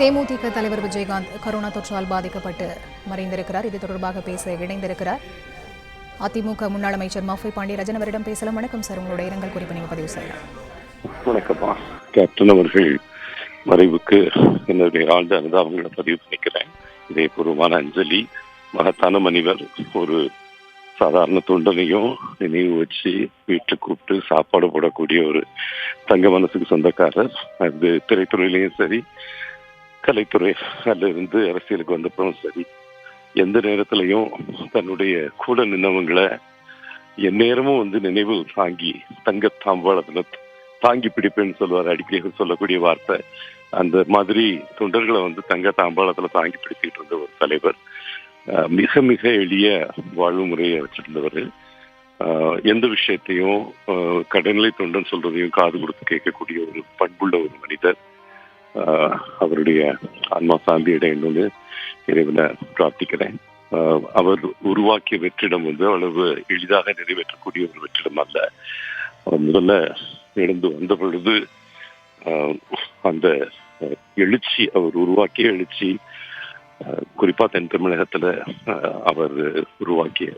தேமுதிக தலைவர் விஜயகாந்த் கொரோனா தொற்றால் பாதிக்கப்பட்டு மறைந்திருக்கிறார். இது தொடர்பாக பேச இணைந்திருக்கிறார் அதிமுக முன்னாள் அமைச்சர் மாஃபை பாண்டியராஜன். அவரிடம் பேசலாம். வணக்கம் சார், உங்களுடைய இரங்கல் குறிப்பு நீங்க பதிவு செய்யலாம். வணக்கம்மா. கேப்டன் அவர்கள் மறைவுக்கு என்னுடைய ஆழ்ந்த அனுதாபங்களை பதிவு பண்ணிக்கிறேன். இதயபூர்வமான அஞ்சலி. மகத்தான மனிதர். ஒரு சாதாரண தொண்டனையும் நினைவு வச்சு வீட்டு கூப்பிட்டு சாப்பாடு போடக்கூடிய ஒரு தங்க மனசுக்கு சொந்தக்காரர். அது திரைத்துறையிலையும் சரி, கலைத்துறை இருந்து அரசியலுக்கு வந்தப்பவும் சரி, எந்த நேரத்திலையும் தன்னுடைய கூட நின்னவங்களை எந்நேரமும் நினைவு தாங்கி தங்க தாம்பாளத்துல தாங்கி பிடிப்பேன்னு சொல்லுவார். அடிக்கடி சொல்லக்கூடிய வார்த்தை. அந்த மாதிரி தொண்டர்களை தங்க தாம்பாளத்துல தாங்கி பிடிச்சிட்டு இருந்த ஒரு தலைவர். மிக மிக எளிய வாழ்வு முறையை வச்சிருந்தவர். எந்த விஷயத்தையும் கடைநிலை தொண்டன் சொல்றதையும் காது கொடுத்து கேட்கக்கூடிய ஒரு பண்புள்ள ஒரு மனிதர். அவருடைய ஆன்மா சாந்தி அடையணும்னு இறைவனை பிரார்த்திக்கிறேன். அவர் உருவாக்கிய வெற்றிடம் அவ்வளவு எளிதாக நிறைவேற்றக்கூடிய ஒரு வெற்றிடம் அல்ல. அவர் முதல்ல எழுந்து வந்த பொழுது அந்த எழுச்சி, அவர் உருவாக்கிய எழுச்சி, குறிப்பா தென் தமிழகத்துல அவர் உருவாக்கிய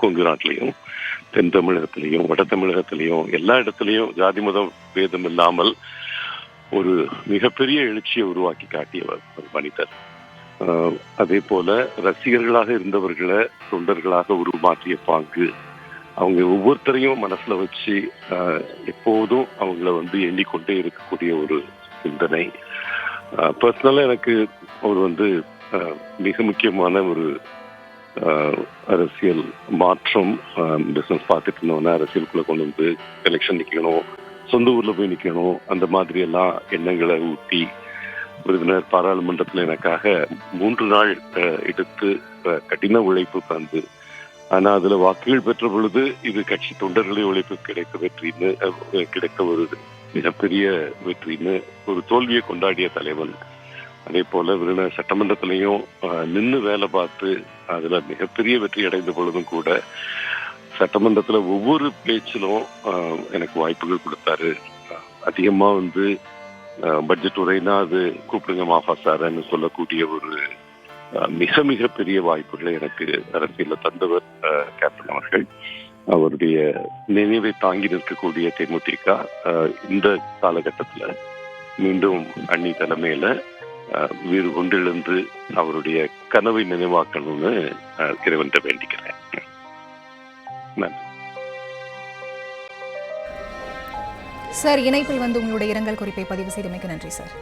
கொங்கு நாட்டிலையும், தென் தமிழகத்திலையும், வட தமிழகத்திலையும், எல்லா இடத்துலையும் ஜாதி மதம் பேதம் இல்லாமல் ஒரு மிகப்பெரிய எழுச்சியை உருவாக்கி காட்டியவர் ஒரு மனிதர். அதே போல ரசிகர்களாக இருந்தவர்களை தொண்டர்களாக உருமாற்றிய பாங்கு, அவங்க ஒவ்வொருத்தரையும் மனசுல வச்சு எப்போதும் அவங்கள எண்ணிக்கொண்டே இருக்கக்கூடிய ஒரு சிந்தனை. பர்சனலா எனக்கு அவர் மிக முக்கியமான ஒரு அரசியல் மாற்றம். பிசினஸ் பார்த்துட்டு இருந்தோன்னா அரசியலுக்குள்ள கொண்டு எலெக்ஷன் நிக்கணும், சொந்த ஊர்ல போய் நிக்கணும், அந்த மாதிரி எல்லாம் எண்ணங்களை ஊட்டி விருதுநகர் பாராளுமன்றத்துல எனக்காக 3 நாள் எடுத்து கடின உழைப்பு தந்து, ஆனா அதுல வாக்குகள் பெற்ற பொழுது இது கட்சி தொண்டர்களே உழைப்பு கிடைத்த ஒரு மிகப்பெரிய வெற்றின்னு ஒரு தோல்வியை கொண்டாடிய தலைவன். அதே போல விருதுநகர் சட்டமன்றத்திலையும் நின்று வேலை பார்த்து அதுல மிகப்பெரிய வெற்றி அடைந்த பொழுதும் கூட சட்டமன்றத்துல ஒவ்வொரு பேச்சிலும் எனக்கு வாய்ப்புகள் கொடுத்தாரு. அதிகமா பட்ஜெட் உரைனா அது கூப்பிடுங்க மாஃபா சார்ன்னு சொல்லக்கூடிய ஒரு மிக மிக பெரிய வாய்ப்புகளை எனக்கு அரசியல தந்தவர் கேப்டன் அவர்கள். அவருடைய நினைவை தாங்கி நிற்கக்கூடிய தேமுதிக இந்த காலகட்டத்துல மீண்டும் அண்ணி தலைமையில வீறு கொண்டெழுந்து அவருடைய கனவை நினைவாக்கணும்னு இறைவன்கிட்ட வேண்டிக்கிறேன். நன்றி சார். இணைப்பில் உங்களுடைய இரங்கல் குறிப்பை பதிவு செய்தமைக்கு நன்றி சார்.